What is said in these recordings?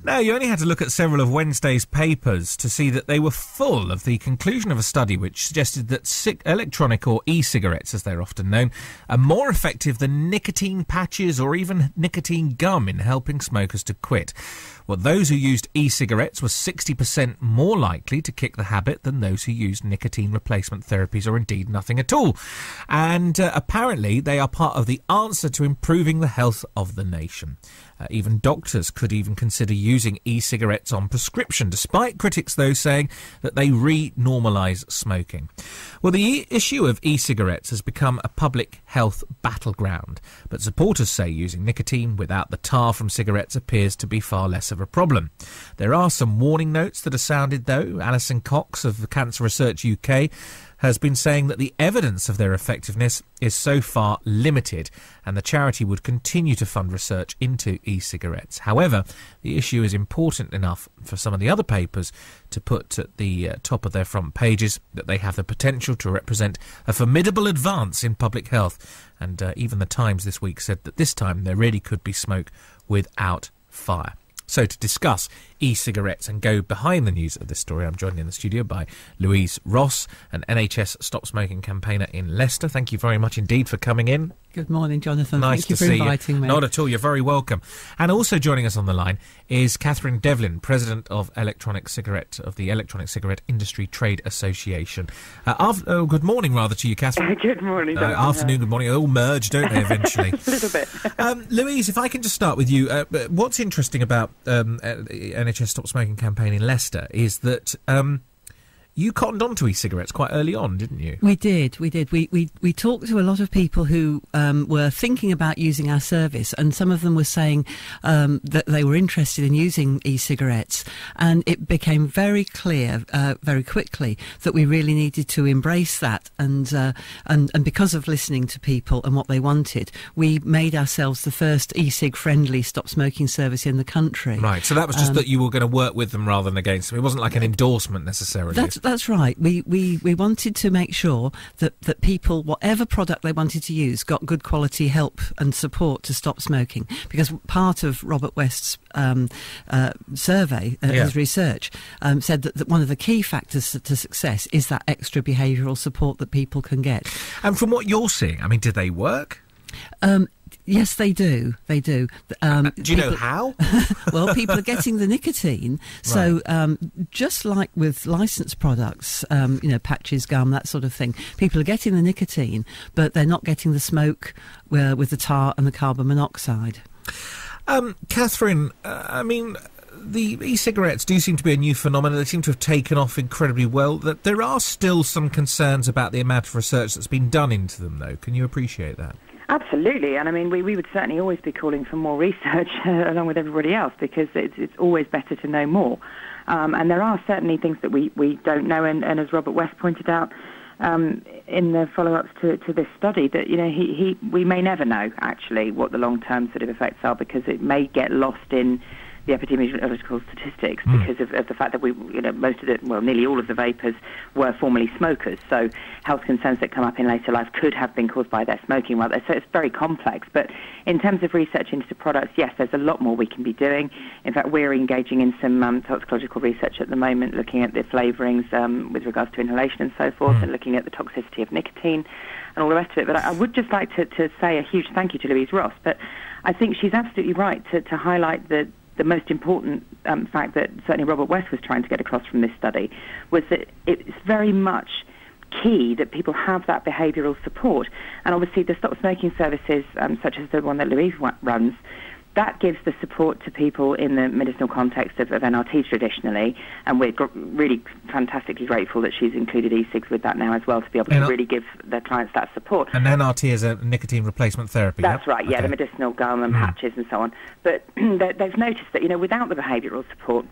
Now, you only had to look at several of Wednesday's papers to see that they were full of the conclusion of a study which suggested that electronic or e-cigarettes, as they're often known, are more effective than nicotine patches or even nicotine gum in helping smokers to quit. Well, those who used e-cigarettes were 60% more likely to kick the habit than those who used nicotine replacement therapies or indeed nothing at all. And apparently they are part of the answer to improving the health of the nation. Even doctors could even consider using e-cigarettes on prescription, despite critics, though, saying that they re-normalise smoking. Well, the issue of e-cigarettes has become a public health battleground, but supporters say using nicotine without the tar from cigarettes appears to be far less of a problem. There are some warning notes that are sounded, though. Alison Cox of Cancer Research UK has been saying that the evidence of their effectiveness is so far limited, and the charity would continue to fund research into e-cigarettes. However, the issue is important enough for some of the other papers to put at the top of their front pages that they have the potential to represent a formidable advance in public health. And even the Times this week said that this time there really could be smoke without fire. So to discuss e-cigarettes and go behind the news of this story, I'm joined in the studio by Louise Ross, an NHS Stop Smoking campaigner in Leicester. Thank you very much indeed for coming in. Good morning, Jonathan. Nice Thank you to for see inviting me. Not at all. You're very welcome. And also joining us on the line is Katherine Devlin, President of the Electronic Cigarette Industry Trade Association. Good morning, rather, to you, Katherine. Good morning. Afternoon, good morning. They all merge, don't they, eventually? A little bit. Louise, if I can just start with you. What's interesting about NHS Stop Smoking campaign in Leicester is that you cottoned on to e-cigarettes quite early on, didn't you? We did. We talked to a lot of people who were thinking about using our service, and some of them were saying that they were interested in using e-cigarettes, and it became very clear very quickly that we really needed to embrace that, and because of listening to people and what they wanted, we made ourselves the first e-cig friendly stop smoking service in the country. Right, so that was just that you were going to work with them rather than against them. It wasn't like an endorsement necessarily. That's right. We wanted to make sure that people, whatever product they wanted to use, got good quality help and support to stop smoking. Because part of Robert West's survey, his research, said that one of the key factors to success is that extra behavioural support that people can get. And from what you're seeing, I mean, do they work? Yes, they do. They do. Do you know how? Well, people are getting the nicotine. So just like with licensed products, patches, gum, that sort of thing, people are getting the nicotine, but they're not getting the smoke with the tar and the carbon monoxide. Katherine, I mean, the e-cigarettes do seem to be a new phenomenon. They seem to have taken off incredibly well. That there are still some concerns about the amount of research that's been done into them, though. Can you appreciate that? Absolutely, and I mean, we would certainly always be calling for more research along with everybody else, because it's always better to know more. And there are certainly things that we don't know, and as Robert West pointed out in the follow-ups to this study, that we may never know actually what the long-term sort of effects are, because it may get lost in the epidemiological statistics because of the fact that nearly all of the vapors were formerly smokers. So health concerns that come up in later life could have been caused by their smoking. So it's very complex. But in terms of research into the products, yes, there's a lot more we can be doing. In fact, we're engaging in some toxicological research at the moment, looking at the flavourings with regards to inhalation and so forth, and looking at the toxicity of nicotine and all the rest of it. But I would just like to say a huge thank you to Louise Ross. But I think she's absolutely right to highlight the most important fact that certainly Robert West was trying to get across from this study was that it's very much key that people have that behavioural support. And obviously the stop smoking services, such as the one that Louise runs, that gives the support to people in the medicinal context of NRT traditionally, and we're really fantastically grateful that she's included e-cigs with that now as well, to be able to really give their clients that support. And NRT is a nicotine replacement therapy? That's right, the medicinal gum and patches and so on. But they've noticed that, without the behavioural support,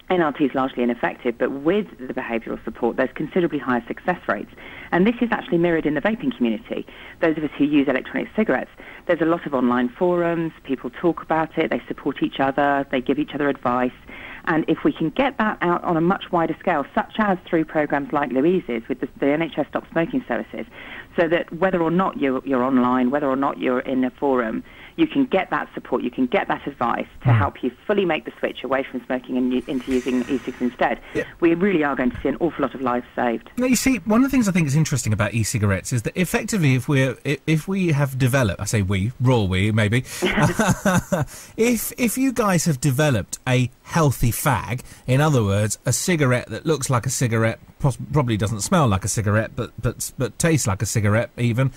NRT is largely ineffective, but with the behavioural support, there's considerably higher success rates. And this is actually mirrored in the vaping community. Those of us who use electronic cigarettes, there's a lot of online forums, people talk about it, they support each other, they give each other advice. And if we can get that out on a much wider scale, such as through programmes like Louise's with the NHS Stop Smoking Services, so that whether or not you're online, whether or not you're in a forum, you can get that support, you can get that advice to help you fully make the switch away from smoking and into using e-cigs instead, we really are going to see an awful lot of lives saved. Now, you see, one of the things I think is interesting about e-cigarettes is that effectively if we have developed, I say we, royal we, maybe, if you guys have developed a healthy fag, in other words, a cigarette that looks like a cigarette, probably doesn't smell like a cigarette, but tastes like a cigarette even,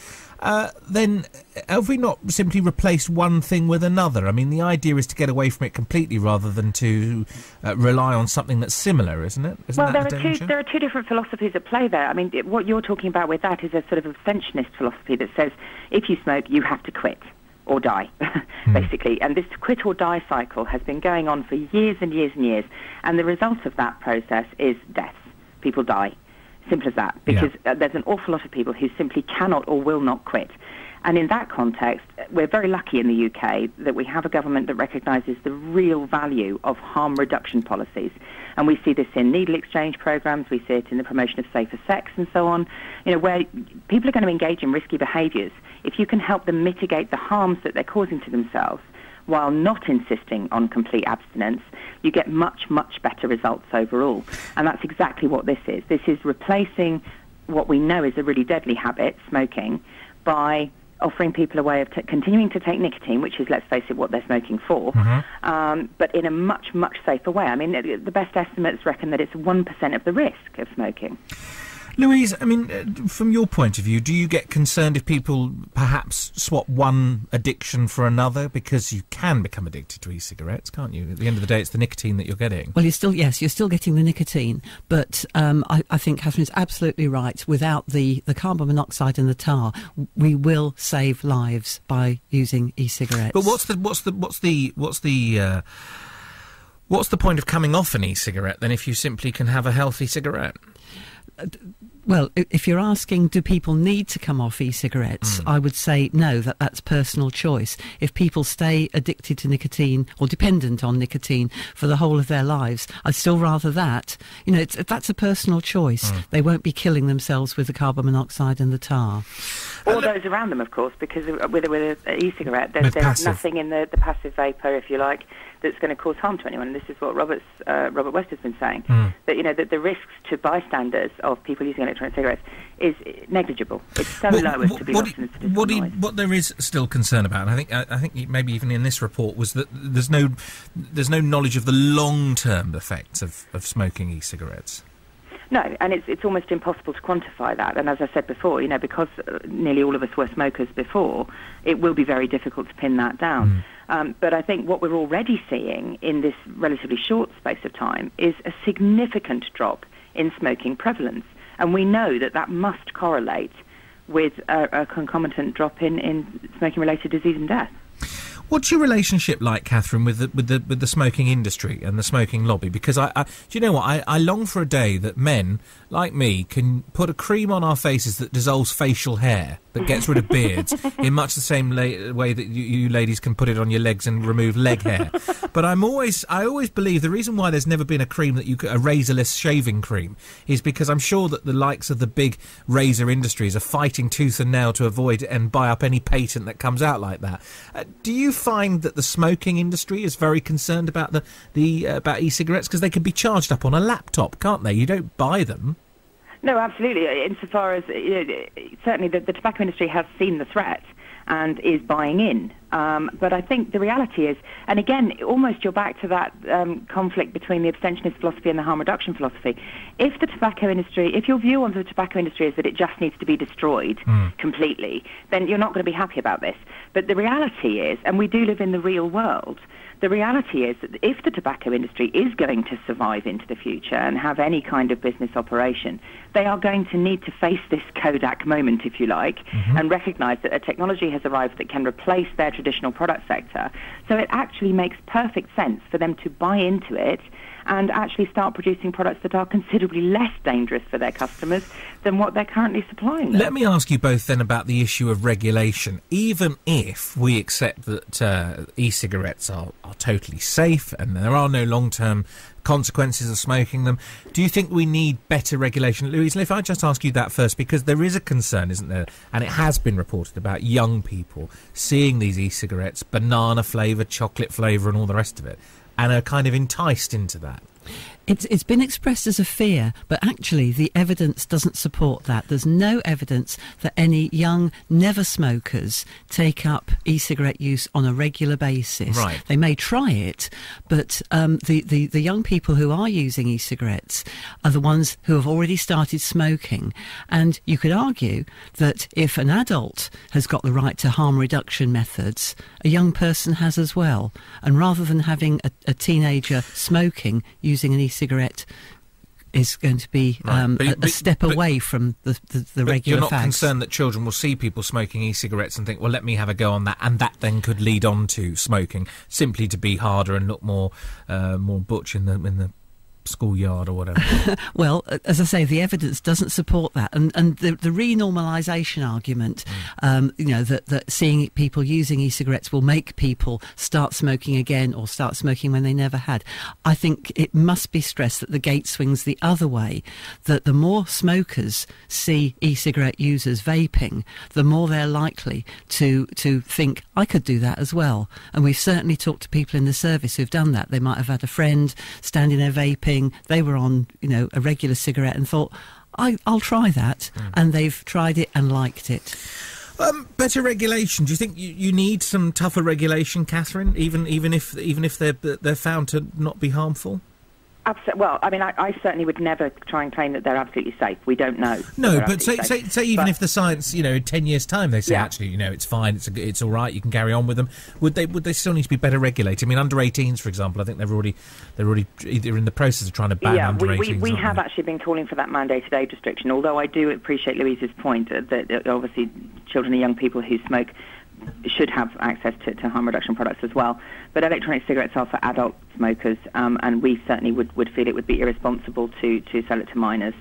then have we not simply replaced one thing with another? I mean, the idea is to get away from it completely rather than to rely on something that's similar, isn't it? There are two different philosophies at play there. I mean, what you're talking about with that is a sort of abstentionist philosophy that says if you smoke, you have to quit or die, basically. And this quit or die cycle has been going on for years and years and years. And the result of that process is deaths. People die. Simple as that. Because there's an awful lot of people who simply cannot or will not quit. And in that context, we're very lucky in the UK that we have a government that recognises the real value of harm reduction policies. And we see this in needle exchange programmes, we see it in the promotion of safer sex and so on, where people are going to engage in risky behaviours. If you can help them mitigate the harms that they're causing to themselves while not insisting on complete abstinence, you get much, much better results overall. And that's exactly what this is. This is replacing what we know is a really deadly habit, smoking, by offering people a way of continuing to take nicotine, which is, let's face it, what they're smoking for, but in a much, much safer way. I mean, the best estimates reckon that it's 1% of the risk of smoking. Louise, I mean, from your point of view, do you get concerned if people perhaps swap one addiction for another? Because you can become addicted to e-cigarettes, can't you? At the end of the day, it's the nicotine that you're getting. Well, you're still getting the nicotine, but I think Katherine's absolutely right. Without the carbon monoxide and the tar, we will save lives by using e-cigarettes. But what's the point of coming off an e-cigarette then if you simply can have a healthy cigarette? Well, if you're asking, do people need to come off e-cigarettes, I would say no, that's personal choice. If people stay addicted to nicotine or dependent on nicotine for the whole of their lives, I'd still rather that. That's a personal choice. They won't be killing themselves with the carbon monoxide and the tar. Or those around them, of course, because with an e-cigarette, there's nothing in the passive vapour, if you like, that's going to cause harm to anyone. And this is what Robert West has been saying, that the risks to bystanders of people using electronic cigarettes is negligible. It's so low as to be lost in the statistical noise. What there is still concern about, and I think maybe even in this report, was that there's no knowledge of the long-term effects of smoking e-cigarettes. No, and it's almost impossible to quantify that. And as I said before, because nearly all of us were smokers before, it will be very difficult to pin that down. But I think what we're already seeing in this relatively short space of time is a significant drop in smoking prevalence. And we know that must correlate with a concomitant drop in smoking-related disease and death. What's your relationship like, Katherine, with the smoking industry and the smoking lobby? Because do you know what? I long for a day that men like me can put a cream on our faces that dissolves facial hair, that gets rid of beards, in much the same way that you ladies can put it on your legs and remove leg hair. But I always believe the reason why there's never been a cream a razorless shaving cream is because I'm sure that the likes of the big razor industries are fighting tooth and nail to avoid and buy up any patent that comes out like that. Do you find that the smoking industry is very concerned about about e-cigarettes, because they can be charged up on a laptop, can't they? You don't buy them. No, absolutely. Insofar as certainly the tobacco industry has seen the threat and is buying in. But I think the reality is, and again, almost you're back to that conflict between the abstentionist philosophy and the harm reduction philosophy. If your view on the tobacco industry is that it just needs to be destroyed completely, then you're not going to be happy about this. But the reality is, and we do live in the real world, the reality is that if the tobacco industry is going to survive into the future and have any kind of business operation, they are going to need to face this Kodak moment, if you like, and recognise that a technology has arrived that can replace their traditional product sector. So it actually makes perfect sense for them to buy into it and actually start producing products that are considerably less dangerous for their customers than what they're currently supplying them. Let me ask you both then about the issue of regulation. Even if we accept that e-cigarettes are totally safe and there are no long-term consequences of smoking them, do you think we need better regulation? Louise, if I just ask you that first, because there is a concern, isn't there, and it has been reported about young people seeing these e-cigarettes, banana flavour, chocolate flavour and all the rest of it, and are kind of enticed into that. It's been expressed as a fear, but actually the evidence doesn't support that. There's no evidence that any young never smokers take up e-cigarette use on a regular basis. Right. They may try it, but the young people who are using e-cigarettes are the ones who have already started smoking. And you could argue that if an adult has got the right to harm reduction methods, a young person has as well. And rather than having a teenager smoking using an e-cigarette is going to be a step away from the regular You're not fags. concerned that children will see people smoking e-cigarettes and think, well, let me have a go on that, and that then could lead on to smoking, simply to be harder and look more butch in the schoolyard or whatever. Well, as I say, the evidence doesn't support that, and the renormalisation argument, that seeing people using e-cigarettes will make people start smoking again or start smoking when they never had. I think it must be stressed that the gate swings the other way, that the more smokers see e-cigarette users vaping, the more they're likely to think, I could do that as well. And we've certainly talked to people in the service who've done that. They might have had a friend standing there vaping. They were on, a regular cigarette and thought, I'll try that. And they've tried it and liked it. Better regulation. Do you think you need some tougher regulation, Katherine, even if they're found to not be harmful? Well, I mean, I certainly would never try and claim that they're absolutely safe. We don't know. No, but say even if the science, in 10 years' time they say, actually, it's fine, it's all right, you can carry on with them, would they still need to be better regulated? I mean, under 18s, for example, I think they're already either in the process of trying to ban under 18s. We have actually been calling for that mandated age restriction, although I do appreciate Louise's point that obviously children and young people who smoke should have access to harm reduction products as well. But electronic cigarettes are for adult smokers, and we certainly would feel it would be irresponsible to sell it to minors.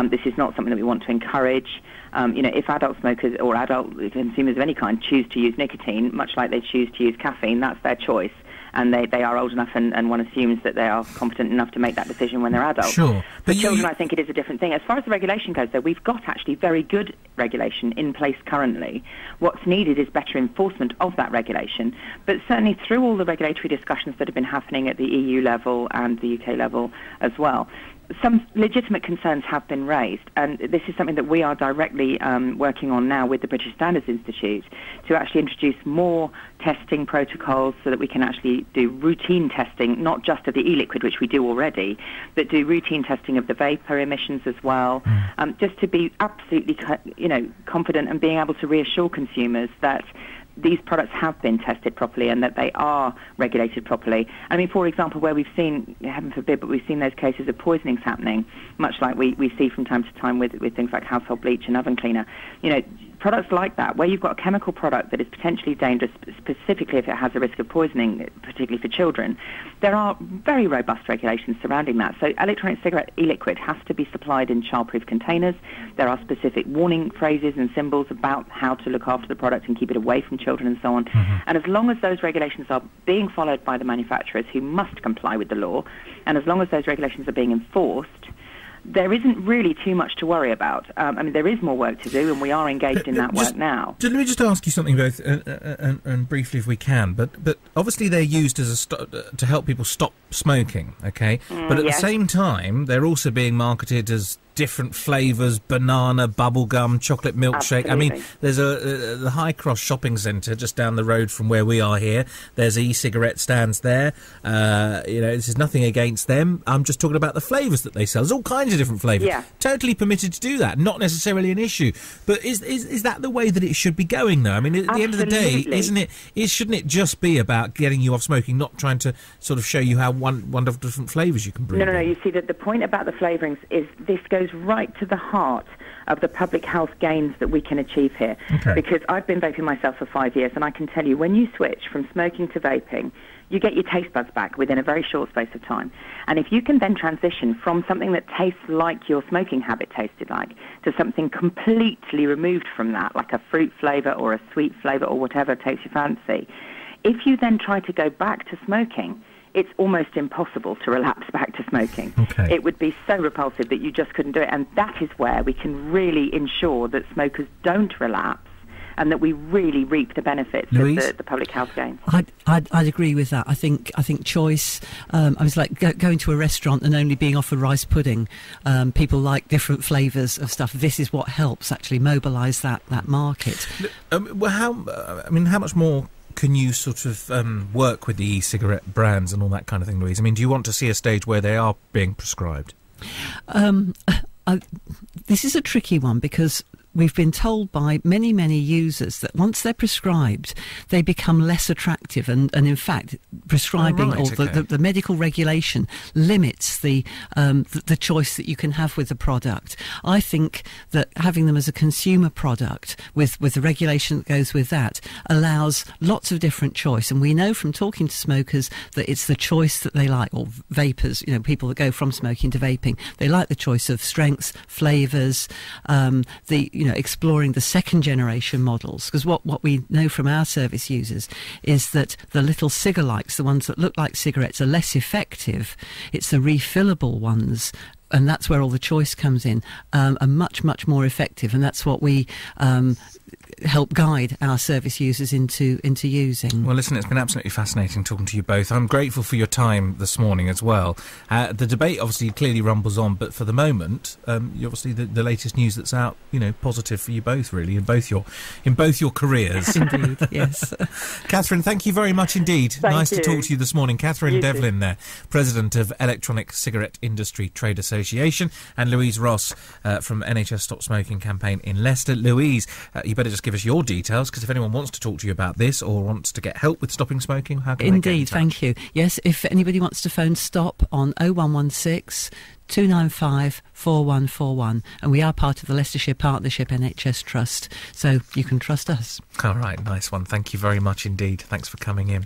This is not something that we want to encourage. If adult smokers or adult consumers of any kind choose to use nicotine, much like they choose to use caffeine, that's their choice. And they are old enough, and one assumes that they are competent enough to make that decision when they're adults. Sure. For children, I think it is a different thing. As far as the regulation goes, though, we've got actually very good regulation in place currently. What's needed is better enforcement of that regulation. But certainly through all the regulatory discussions that have been happening at the EU level and the UK level as well, some legitimate concerns have been raised, and this is something that we are directly working on now with the British Standards Institute to actually introduce more testing protocols so that we can actually do routine testing, not just of the e-liquid, which we do already, but do routine testing of the vapour emissions as well, just to be absolutely, confident and being able to reassure consumers that these products have been tested properly and that they are regulated properly. I mean, for example, where we've seen, heaven forbid, but we've seen those cases of poisonings happening, much like we see from time to time with things like household bleach and oven cleaner. Products like that, where you've got a chemical product that is potentially dangerous, specifically if it has a risk of poisoning, particularly for children, there are very robust regulations surrounding that. So electronic cigarette e-liquid has to be supplied in childproof containers. There are specific warning phrases and symbols about how to look after the product and keep it away from children and so on. And as long as those regulations are being followed by the manufacturers, who must comply with the law, and as long as those regulations are being enforced, there isn't really too much to worry about. There is more work to do, and we are engaged in that work now. Let me just ask you something, both, and briefly if we can. But obviously they're used as to help people stop smoking, okay? But at the same time, they're also being marketed as different flavours, banana, bubblegum, chocolate milkshake. Absolutely. I mean, there's the High Cross shopping centre just down the road from where we are here. There's e-cigarette stands there. This is nothing against them. I'm just talking about the flavours that they sell. There's all kinds of different flavours. Yeah. Totally permitted to do that. Not necessarily an issue. But is that the way that it should be going, though? I mean, at the end of the day, shouldn't it just be about getting you off smoking, not trying to sort of show you how wonderful different flavours you can brew? No. You see, that the point about the flavourings is this goes right to the heart of the public health gains that we can achieve here. Okay. Because I've been vaping myself for 5 years, and I can tell you, when you switch from smoking to vaping, you get your taste buds back within a very short space of time. And if you can then transition from something that tastes like your smoking habit tasted like to something completely removed from that, like a fruit flavour or a sweet flavour or whatever takes your fancy, if you then try to go back to smoking, it's almost impossible to relapse back to smoking. Okay. It would be so repulsive that you just couldn't do it. And that is where we can really ensure that smokers don't relapse and that we really reap the benefits Louise? of the public health gains. I'd agree with that. I think choice. I was like going to a restaurant and only being offered rice pudding. People like different flavours of stuff. This is what helps actually mobilise that market. Well, how much more can you sort of work with the e-cigarette brands and all that kind of thing, Louise? I mean, do you want to see a stage where they are being prescribed? This is a tricky one because we've been told by many, many users that once they're prescribed, they become less attractive. And in fact, prescribing the medical regulation limits the choice that you can have with the product. I think that having them as a consumer product with the regulation that goes with that allows lots of different choice. And we know from talking to smokers that it's the choice that they like, or vapers, people that go from smoking to vaping. They like the choice of strengths, flavours, exploring the second generation models, because what we know from our service users is that the little cigalikes, the ones that look like cigarettes, are less effective. It's the refillable ones, and that's where all the choice comes in, are much, much more effective, and that's what we help guide our service users into using. Well, listen, it's been absolutely fascinating talking to you both. I'm grateful for your time this morning as well. The debate obviously clearly rumbles on, but for the moment, obviously the latest news that's out, positive for you both, really, in both your careers. Indeed, yes. Catherine, thank you very much indeed. Nice to talk to you this morning. Catherine Devlin there, President of Electronic Cigarette Industry Trade Association, and Louise Ross from NHS Stop Smoking Campaign in Leicester. Louise, you better just give us your details, because if anyone wants to talk to you about this or wants to get help with stopping smoking, how can they get in touch? Thank you. Yes, if anybody wants to phone STOP on 0116 295 4141, and we are part of the Leicestershire Partnership NHS Trust, so you can trust us. All right, nice one. Thank you very much indeed. Thanks for coming in.